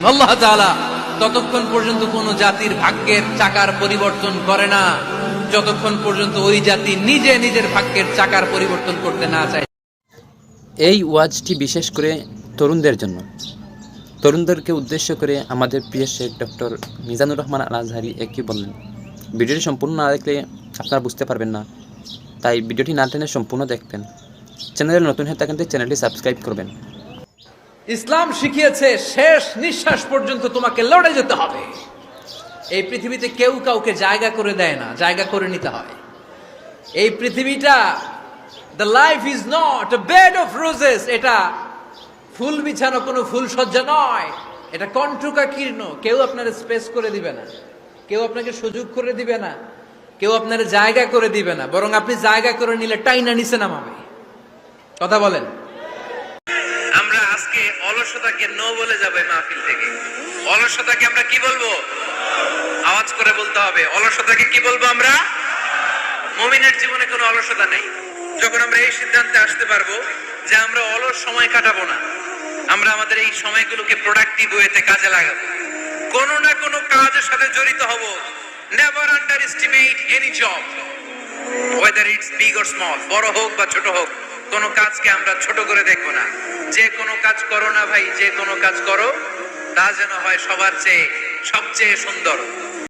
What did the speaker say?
আল্লাহ তাআলা ততক্ষণ পর্যন্ত কোন জাতির ভাগ্যের চাকার পরিবর্তন করে না যতক্ষণ পর্যন্ত ওই জাতি নিজে নিজের ভাগ্যের চাকার পরিবর্তন করতে না চায়। এই ওয়াজটি বিশেষ করে তরুণদের জন্য। তরুণদেরকে উদ্দেশ্য করে আমাদের প্রিয় শেখ ডক্টর মিজানুর রহমান আল আজহারি একই বললেন। ভিডিওটি সম্পূর্ণ না দেখলে আপনারা বুঝতে পারবেন না, তাই ভিডিওটি না টেনে সম্পূর্ণ দেখবেন। চ্যানেলে নতুন হয়ে থাকেন চ্যানেলটি সাবস্ক্রাইব করবেন। ইসলাম শিখিয়েছে শেষ নিঃশ্বাস পর্যন্ত তোমাকে লড়ে যেতে হবে। এই পৃথিবীতে কেউ কাউকে জায়গা করে দেয় না, জায়গা করে নিতে হয়। এই পৃথিবীটা the life is not a bed of roses, এটা ফুল বিছানো কোনো ফুল সজ্জা নয়, এটা কণ্টকাকীর্ণ। কেউ আপনার স্পেস করে দিবে না, কেউ আপনাকে সুযোগ করে দিবে না, কেউ আপনার জায়গা করে দিবে না, বরং আপনি জায়গা করে নিলে টাইনা নিচে নামাবে। কথা বলেন। আমরা আজকে অলসতাকে নো বলে যাবো এই মাহফিল থেকে। অলসতাকে আমরা কি বলবো? আওয়াজ করে বলতে হবে। অলসতাকে কি বলবো আমরা? মুমিনের জীবনে কোনো অলসতা নেই। যখন আমরা এই সিদ্ধান্তে আসতে পারবো যে আমরা অলস সময় কাটাবো না, আমরা আমাদের এই সময়গুলোকে প্রোডাক্টিভ ওয়েতে কাজে লাগাবো, কোনো না কোনো কাজের সাথে জড়িত হব। Never under estimate any job, whether it's big or small, বড় হোক বা ছোট হোক, কোনো কাজকে আমরা ছোট করে দেখবো না। যে কোনো কাজ করো না ভাই, যে কোনো কাজ করো তা যেন হয় সবার চেয়ে সবচেয়ে সুন্দর।